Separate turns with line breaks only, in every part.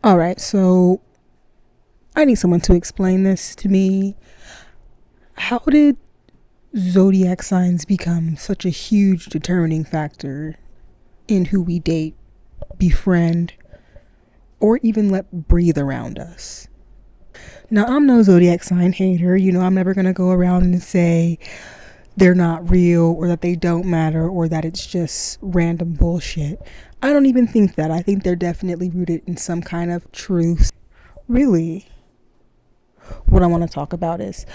All right, so I need someone to explain this to me. How did zodiac signs become such a huge determining factor in who we date, befriend, or even let breathe around us? Now, I'm no zodiac sign hater. I'm never going to go around and say they're not real or that they don't matter or that it's just random bullshit. I don't even think that. I think they're definitely rooted in some kind of truth. Really, what I want to talk about is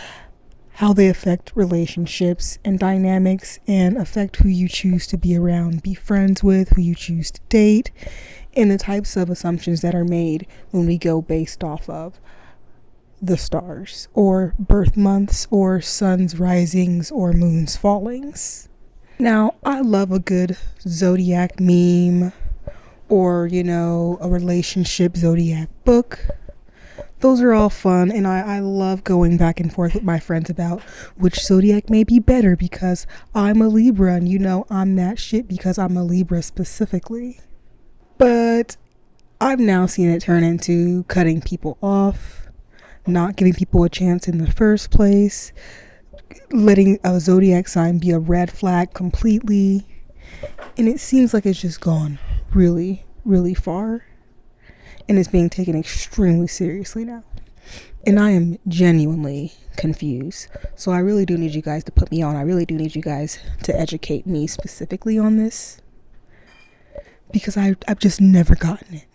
how they affect relationships and dynamics and affect who you choose to be around, be friends with, who you choose to date, and the types of assumptions that are made when we go based off of the stars or birth months or sun's risings or moon's fallings. Now, I love a good zodiac meme or, a relationship zodiac book. Those are all fun, and I love going back and forth with my friends about which zodiac may be better because I'm a Libra, and I'm that shit because I'm a Libra specifically. But I've now seen it turn into cutting people off, not giving people a chance in the first place, letting a zodiac sign be a red flag completely, and it seems like it's just gone really, really far. And it's being taken extremely seriously now. And I am genuinely confused. So I really do need you guys to put me on. I really do need you guys to educate me specifically on this. Because I've just never gotten it.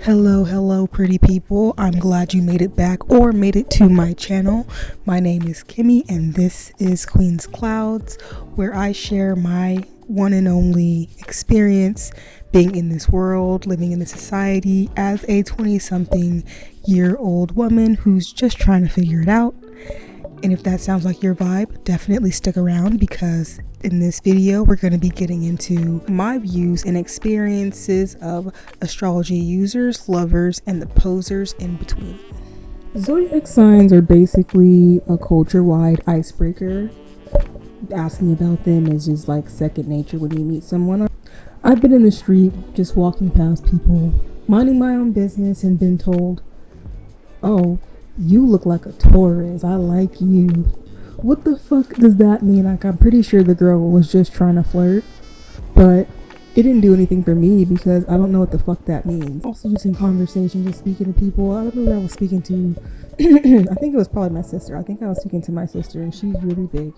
Hello, pretty people. I'm glad you made it back or made it to my channel. My name is Kimmy, and this is Queen's Clouds, where I share my one and only experience being in this world, living in this society as a 20-something-year-old woman who's just trying to figure it out. And if that sounds like your vibe, definitely stick around, because in this video we're going to be getting into my views and experiences of astrology users, lovers, and the posers in between. Zodiac signs are basically a culture-wide icebreaker. Asking about them is just like second nature when you meet someone. I've been in the street just walking past people, minding my own business, and been told, "Oh, you look like a Taurus. I like you." What the fuck does that mean? Like, I'm pretty sure the girl was just trying to flirt, but it didn't do anything for me because I don't know what the fuck that means. Also, just in conversation, just speaking to people. I remember I was speaking to, I think it was probably my sister. I think I was speaking to my sister, and she's really big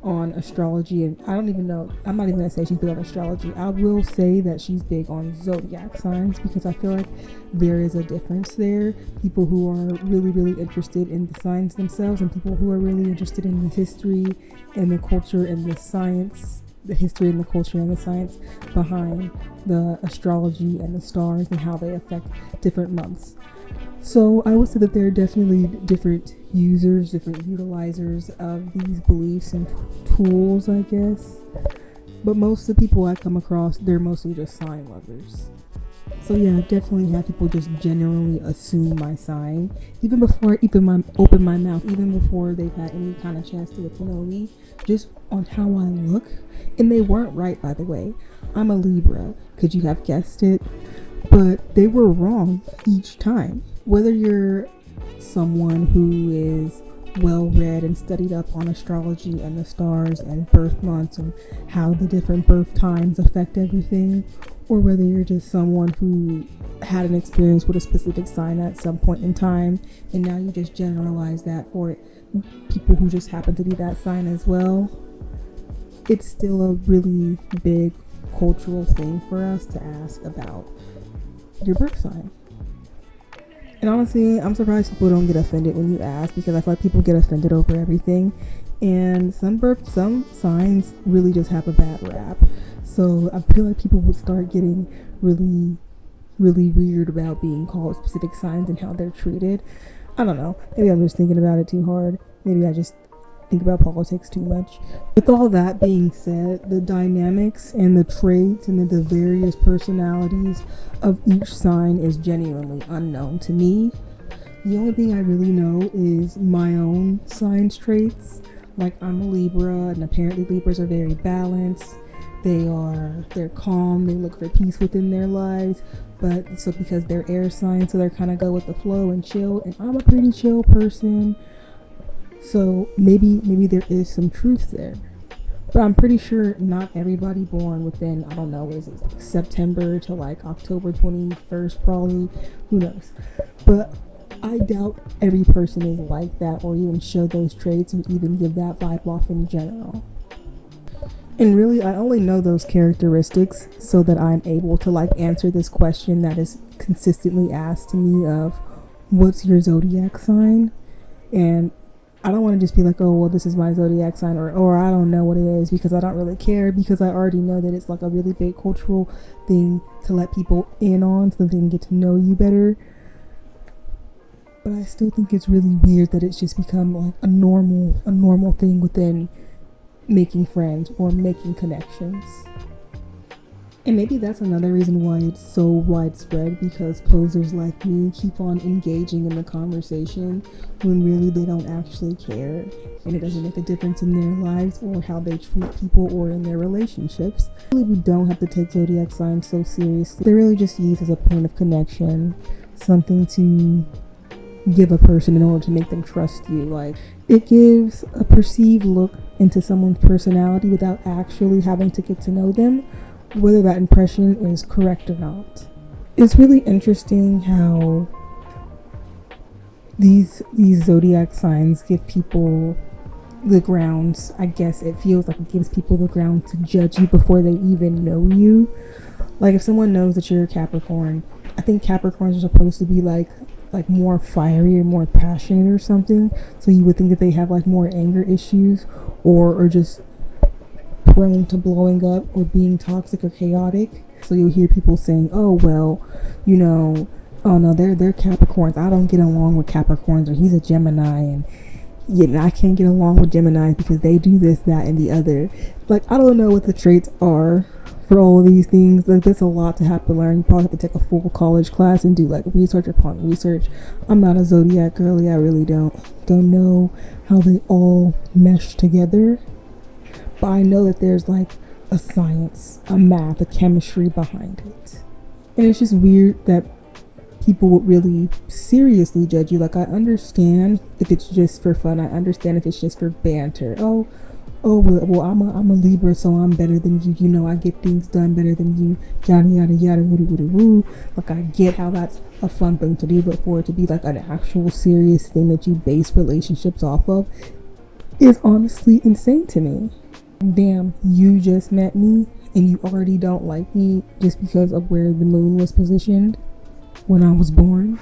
on astrology, and I don't even know, I'm not even gonna say she's big on astrology. I will say that she's big on zodiac signs because I feel like there is a difference there. People who are really, really interested in the signs themselves, and people who are really interested in the history and the culture and the science, the history and the culture and the science behind the astrology and the stars and how they affect different months. So I would say that there are definitely different users, different utilizers of these beliefs and tools, I guess. But most of the people I come across, they're mostly just sign lovers. So yeah, I've definitely had people just genuinely assume my sign, even before I even open my mouth, even before they've had any kind of chance to get to know me, just on how I look. And they weren't right, by the way. I'm a Libra. Could you have guessed it? But they were wrong each time. Whether you're someone who is well read and studied up on astrology and the stars and birth months and how the different birth times affect everything, or whether you're just someone who had an experience with a specific sign at some point in time and now you just generalize that for people who just happen to be that sign as well, it's still a really big cultural thing for us to ask about your birth sign. And honestly, I'm surprised people don't get offended when you ask, because I feel like people get offended over everything, and some signs really just have a bad rap. So I feel like people would start getting really, really weird about being called specific signs and how they're treated. I don't know. Maybe I'm just thinking about it too hard. Maybe I just think about politics too much. With all that being said, the dynamics and the traits and the various personalities of each sign is genuinely unknown to me. The only thing I really know is my own sign's traits. Like, I'm a Libra, and apparently Libras are very balanced. they're calm, they look for peace within their lives, but so because they're air signs, so they're kind of go with the flow and chill, and I'm a pretty chill person, so maybe there is some truth there. But I'm pretty sure not everybody born within, I don't know, what is it, like September to like October 21st probably, who knows. But I doubt every person is like that or even show those traits or even give that vibe off in general. And really, I only know those characteristics so that I'm able to like answer this question that is consistently asked to me of, what's your zodiac sign? And I don't want to just be like, oh, well, this is my zodiac sign, or I don't know what it is, because I don't really care, because I already know that it's like a really big cultural thing to let people in on so that they can get to know you better. But I still think it's really weird that it's just become like a normal thing within making friends or making connections. And maybe that's another reason why it's so widespread, because posers like me keep on engaging in the conversation when really they don't actually care, and it doesn't make a difference in their lives or how they treat people or in their relationships. Really, we don't have to take zodiac signs so seriously. They're really just used as a point of connection, something to give a person in order to make them trust you. Like, it gives a perceived look into someone's personality without actually having to get to know them, whether that impression is correct or not. It's really interesting how these zodiac signs give people the grounds. I guess it feels like it gives people the ground to judge you before they even know you. Like, if someone knows that you're a Capricorn, I think Capricorns are supposed to be like more fiery or more passionate or something, so you would think that they have like more anger issues or just prone to blowing up or being toxic or chaotic. So you'll hear people saying, oh, well, you know, oh no, they're Capricorns, I don't get along with Capricorns, or he's a Gemini, and I can't get along with Geminis because they do this, that, and the other. Like, I don't know what the traits are for all of these things. Like, there's a lot to have to learn. You probably have to take a full college class and do like research upon research. I'm not a zodiac girly. I really don't know how they all mesh together. But I know that there's like a science, a math, a chemistry behind it. And it's just weird that people would really seriously judge you. Like, I understand if it's just for fun. I understand if it's just for banter. Oh, well, I'm a Libra, so I'm better than you. You know, I get things done better than you. Yada, yada, yada, woody, woody, woo. Like, I get how that's a fun thing to do, but for it to be like an actual serious thing that you base relationships off of is honestly insane to me. Damn, you just met me and you already don't like me just because of where the moon was positioned when I was born.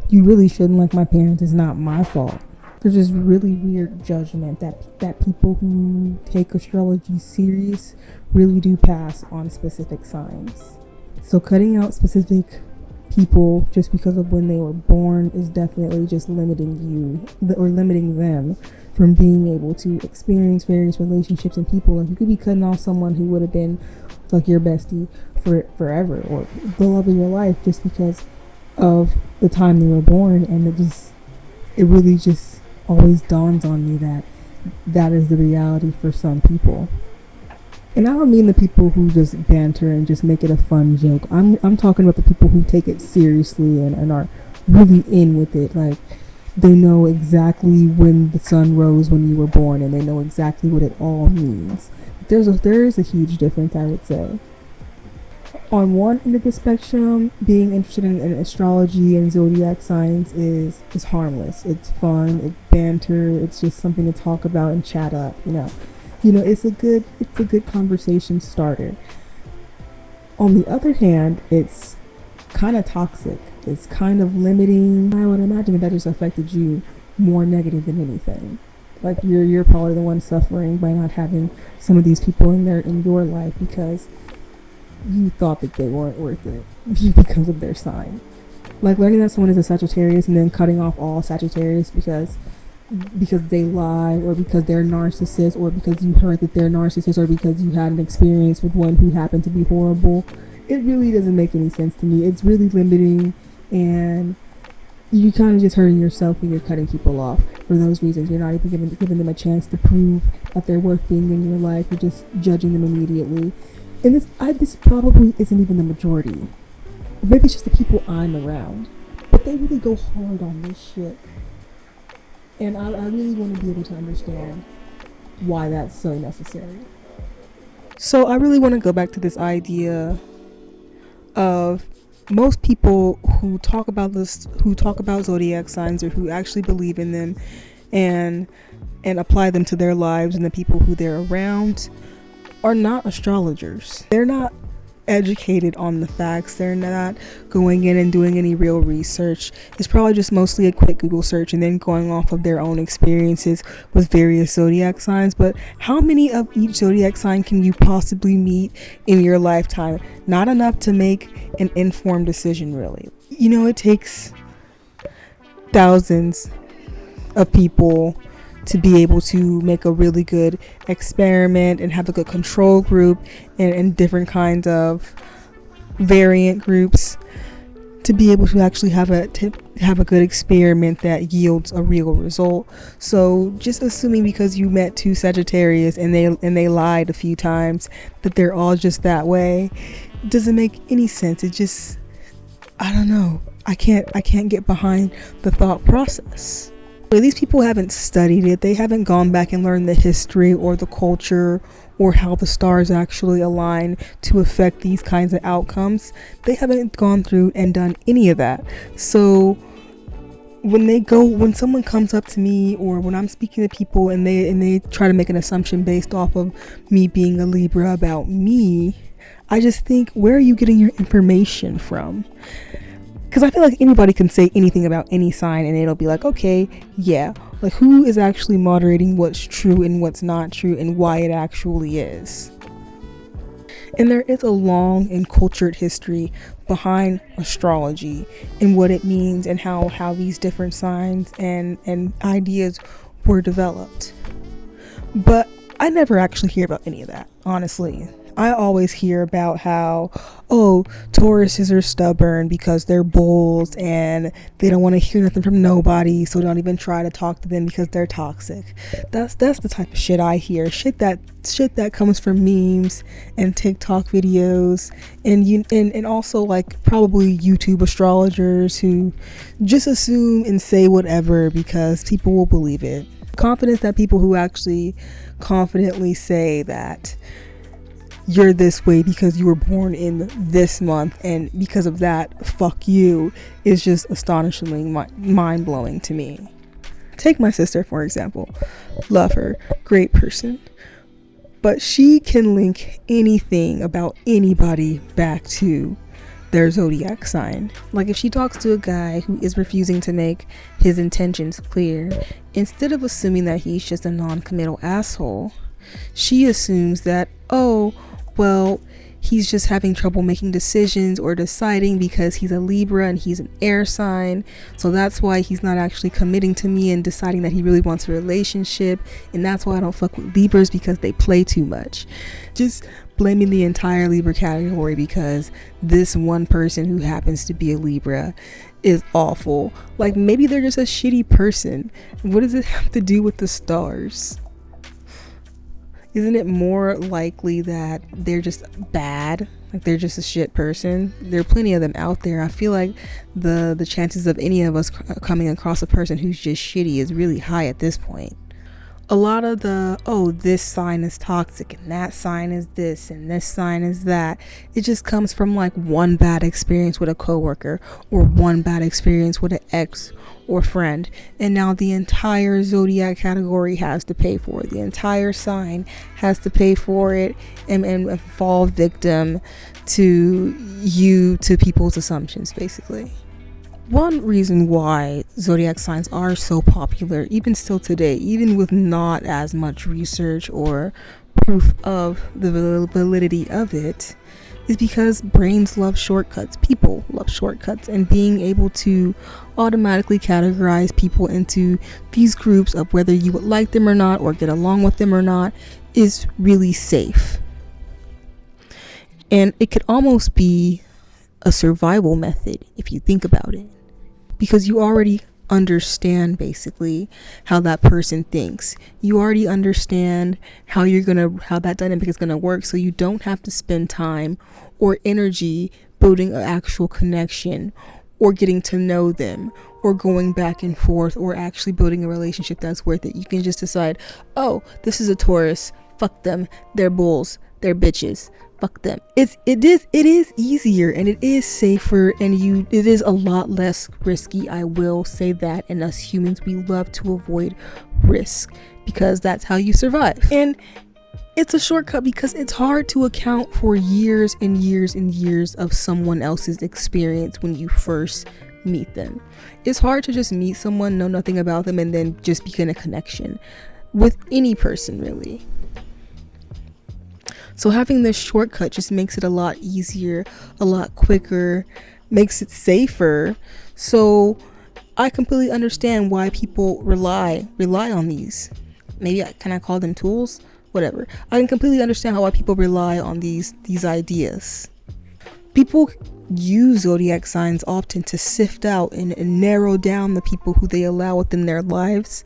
You really shouldn't like my parents. It's not my fault. There's this really weird judgment that people who take astrology serious really do pass on specific signs. So cutting out specific people just because of when they were born is definitely just limiting you or limiting them from being able to experience various relationships and people. Like, you could be cutting off someone who would have been like your bestie for forever, or the love of your life, just because of the time they were born. And it really just always dawns on me that is the reality for some people. And I don't mean the people who just banter and just make it a fun joke. I'm talking about the people who take it seriously and are really in with it. Like, they know exactly when the sun rose when you were born, and they know exactly what it all means. There is a huge difference, I would say. On one end of the spectrum, being interested in astrology and zodiac signs is harmless. It's fun, it's banter, it's just something to talk about and chat up, you know, it's a good conversation starter. On the other hand, it's kind of toxic. It's kind of limiting. I would imagine that just affected you more negative than anything. Like, you're probably the one suffering by not having some of these people in your life because you thought that they weren't worth it because of their sign. Like, learning that someone is a Sagittarius and then cutting off all Sagittarius because they lie, or because they're narcissists, or because you heard that they're narcissists, or because you had an experience with one who happened to be horrible. It really doesn't make any sense to me. It's really limiting, and you're kind of just hurting yourself when you're cutting people off for those reasons. You're not even giving them a chance to prove that they're worth being in your life. You're just judging them immediately. And this probably isn't even the majority. Maybe it's just the people I'm around. But they really go hard on this shit. And I really want to be able to understand why that's so necessary. So I really want to go back to this idea of most people who talk about zodiac signs, or who actually believe in them and apply them to their lives and the people who they're around, are not astrologers. They're not educated on the facts. They're not going in and doing any real research. It's probably just mostly a quick Google search and then going off of their own experiences with various zodiac signs. But how many of each zodiac sign can you possibly meet in your lifetime? Not enough to make an informed decision, really. You know, it takes thousands of people to be able to make a really good experiment and have a good control group and different kinds of variant groups to be able to actually have a good experiment that yields a real result. So just assuming because you met two Sagittarius and they lied a few times that they're all just that way doesn't make any sense. It just, I don't know. I can't get behind the thought process. But these people haven't studied it. They haven't gone back and learned the history or the culture or how the stars actually align to affect these kinds of outcomes. They haven't gone through and done any of that. So when someone comes up to me, or when I'm speaking to people and they try to make an assumption based off of me being a Libra about me, I just think, where are you getting your information from? Because I feel like anybody can say anything about any sign and it'll be like, okay, yeah. Like, who is actually moderating what's true and what's not true and why it actually is? And there is a long and cultured history behind astrology and what it means and how these different signs and ideas were developed. But I never actually hear about any of that, honestly. I always hear about how, Tauruses are stubborn because they're bulls and they don't want to hear nothing from nobody, so don't even try to talk to them because they're toxic. That's the type of shit I hear. Shit that comes from memes and TikTok videos and also like probably YouTube astrologers who just assume and say whatever because people will believe it. Confidence that people who actually confidently say that you're this way because you were born in this month and because of that, fuck you, is just astonishingly mind-blowing to me. Take my sister, for example. Love her. Great person. But she can link anything about anybody back to their zodiac sign. Like, if she talks to a guy who is refusing to make his intentions clear, instead of assuming that he's just a non-committal asshole, she assumes that, he's just having trouble making decisions or deciding because he's a Libra and he's an air sign. So that's why he's not actually committing to me and deciding that he really wants a relationship. And that's why I don't fuck with Libras, because they play too much. Just blaming the entire Libra category because this one person who happens to be a Libra is awful. Like, maybe they're just a shitty person. What does it have to do with the stars? Isn't it more likely that they're just bad? Like, they're just a shit person? There are plenty of them out there. I feel like the chances of any of us coming across a person who's just shitty is really high at this point. A lot of this sign is toxic and that sign is this and this sign is that, it just comes from like one bad experience with a coworker or one bad experience with an ex or friend, and now the entire zodiac category has to pay for it. The entire sign has to pay for it and fall victim to people's assumptions, basically. One reason why zodiac signs are so popular, even still today, even with not as much research or proof of the validity of it, is because brains love shortcuts. People love shortcuts, and being able to automatically categorize people into these groups of whether you would like them or not, or get along with them or not, is really safe. And it could almost be a survival method if you think about it. because you already understand basically how that person thinks. You already understand how that dynamic is gonna work, so you don't have to spend time or energy building an actual connection or getting to know them or going back and forth or actually building a relationship that's worth it. You can just decide, oh, this is a Taurus, fuck them, they're bulls, they're bitches, fuck them. It is easier and it is safer, and it is a lot less risky. I will say that. And us humans, we love to avoid risk because that's how you survive. And it's a shortcut because it's hard to account for years and years and years of someone else's experience when you first meet them. It's hard to just meet someone, know nothing about them, and then just begin a connection with any person, really. So having this shortcut just makes it a lot easier, a lot quicker, makes it safer. So I completely understand why people rely on these. Maybe can I call them tools? Whatever. I can completely understand why people rely on these ideas. People use zodiac signs often to sift out and narrow down the people who they allow within their lives.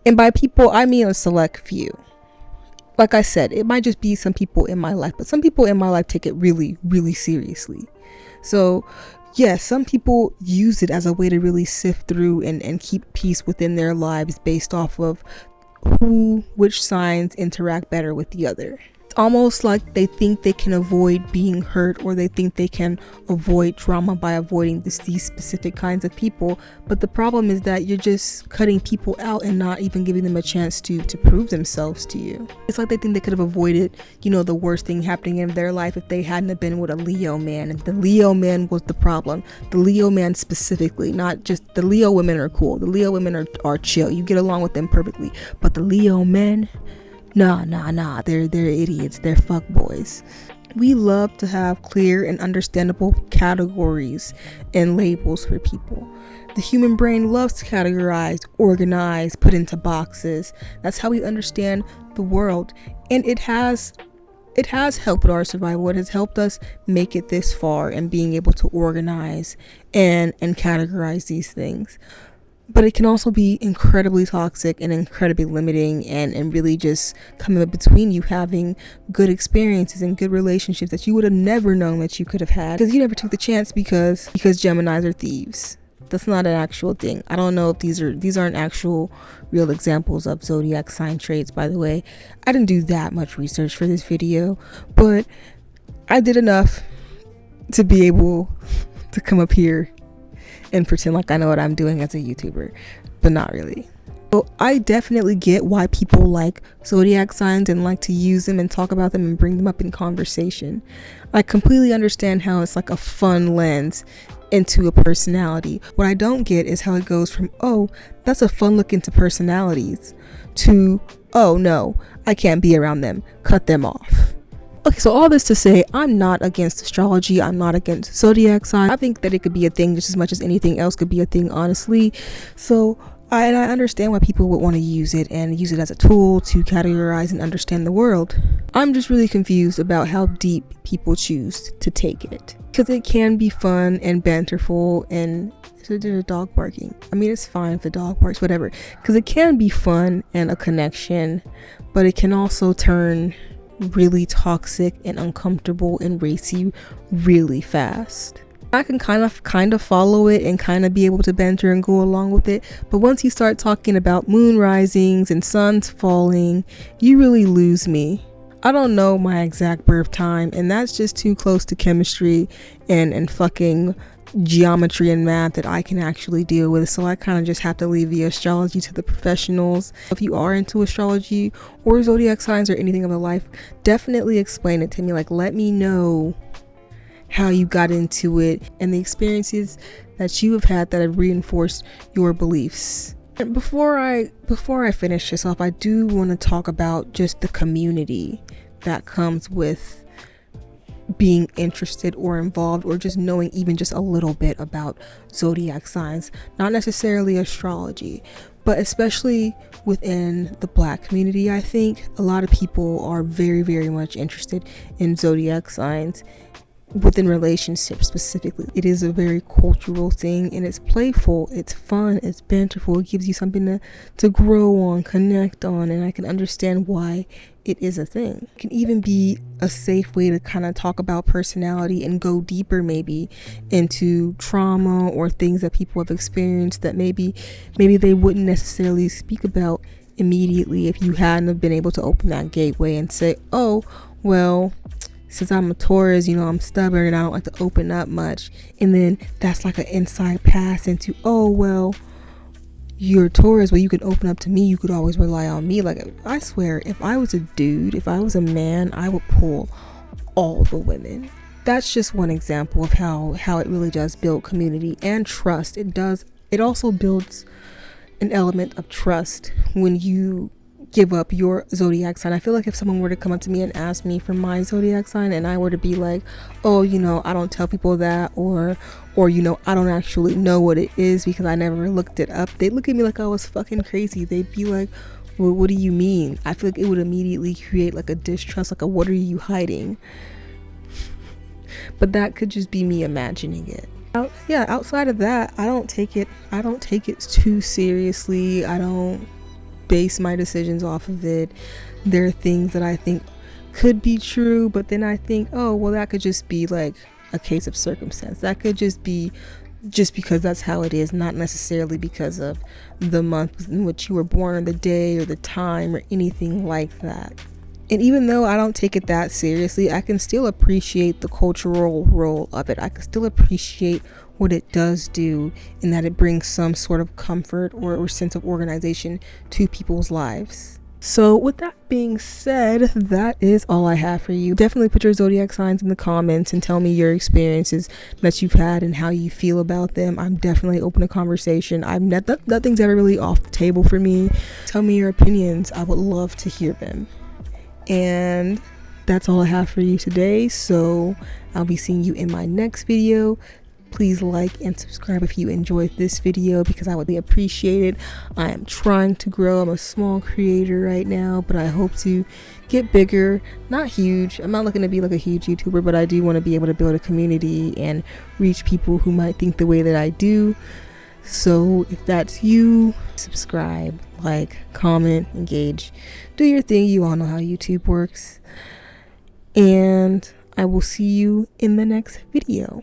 And by people, I mean a select few. Like I said, it might just be some people in my life, but some people in my life take it really, really seriously. So yes, some people use it as a way to really sift through and keep peace within their lives based off of which signs interact better with the other. It's almost like they think they can avoid being hurt, or they think they can avoid trauma by avoiding these specific kinds of people. But the problem is that you're just cutting people out and not even giving them a chance to prove themselves to you. It's like they think they could have avoided, the worst thing happening in their life if they hadn't have been with a Leo man. And the Leo man was the problem. The Leo man specifically, not just the Leo women are cool. The Leo women are chill. You get along with them perfectly. But the Leo men, nah, they're idiots, they're fuckboys. We love to have clear and understandable categories and labels for people. The human brain loves to categorize, organize, put into boxes. That's how we understand the world, and it has helped our survival. It has helped us make it this far and being able to organize and categorize these things. But it can also be incredibly toxic and incredibly limiting, and really just coming in between you having good experiences and good relationships that you would have never known that you could have had because you never took the chance because Geminis are thieves. That's not an actual thing. I don't know if these aren't actual real examples of zodiac sign traits, by the way. I didn't do that much research for this video, but I did enough to be able to come up here and pretend like I know what I'm doing as a YouTuber, but not really. So I definitely get why people like zodiac signs and like to use them and talk about them and bring them up in conversation. I completely understand how it's like a fun lens into a personality. What I don't get is how it goes from, oh, that's a fun look into personalities, to, oh no, I can't be around them, cut them off. Okay, so all this to say, I'm not against astrology. I'm not against zodiac signs. I think that it could be a thing just as much as anything else could be a thing, honestly. So I understand why people would want to use it and use it as a tool to categorize and understand the world. I'm just really confused about how deep people choose to take it, because it can be fun and banterful. And there's a dog barking. I mean, it's fine if the dog barks, whatever, because it can be fun and a connection, but it can also turn really toxic and uncomfortable and racy really fast. I can kind of follow it and kind of be able to banter and go along with it, but once you start talking about moon risings and suns falling, you really lose me. I don't know my exact birth time, and that's just too close to chemistry and fucking geometry and math that I can actually deal with. So I kind of just have to leave the astrology to the professionals. If you are into astrology or zodiac signs or anything of the life, definitely explain it to me. Like, let me know how you got into it and the experiences that you have had that have reinforced your beliefs. And before I finish this off, I do want to talk about just the community that comes with being interested or involved or just knowing even just a little bit about zodiac signs. Not necessarily astrology, but especially within the Black community. I think a lot of people are very, very much interested in zodiac signs, within relationships specifically. It is a very cultural thing, and it's playful, it's fun, it's banterful. It gives you something to grow on, connect on, and I can understand why it is a thing. It can even be a safe way to kind of talk about personality and go deeper maybe into trauma or things that people have experienced that maybe they wouldn't necessarily speak about immediately if you hadn't have been able to open that gateway and say, oh, well, since I'm a Taurus, I'm stubborn and I don't like to open up much. And then that's like an inside pass into, oh, well, you're a Taurus, well, you can open up to me. You could always rely on me. Like, I swear, if I was a dude, if I was a man, I would pull all the women. That's just one example of how it really does build community and trust. It also builds an element of trust when you give up your zodiac sign. I feel like if someone were to come up to me and ask me for my zodiac sign and I were to be like, oh, I don't tell people that, or I don't actually know what it is because I never looked it up, they'd look at me like I was fucking crazy. They'd be like, well, what do you mean? I feel like it would immediately create like a distrust, like a what are you hiding? But that could just be me imagining it. Outside of that, I don't take it too seriously. I don't base my decisions off of it. There are things that I think could be true, but then I think, oh, well, that could just be like a case of circumstance. That could just be just because that's how it is, not necessarily because of the month in which you were born or the day or the time or anything like that. And even though I don't take it that seriously, I can still appreciate the cultural role of it. I can still appreciate what it does do, in that it brings some sort of comfort or sense of organization to people's lives. So with that being said, that is all I have for you. Definitely put your zodiac signs in the comments and tell me your experiences that you've had and how you feel about them. I'm definitely open to conversation. Nothing's ever really off the table for me. Tell me your opinions. I would love to hear them. And that's all I have for you today. So I'll be seeing you in my next video. Please like and subscribe if you enjoyed this video, because I would appreciate it. I am trying to grow. I'm a small creator right now, but I hope to get bigger. Not huge. I'm not looking to be like a huge YouTuber, but I do want to be able to build a community and reach people who might think the way that I do. So if that's you, subscribe, like, comment, engage, do your thing. You all know how YouTube works. And I will see you in the next video.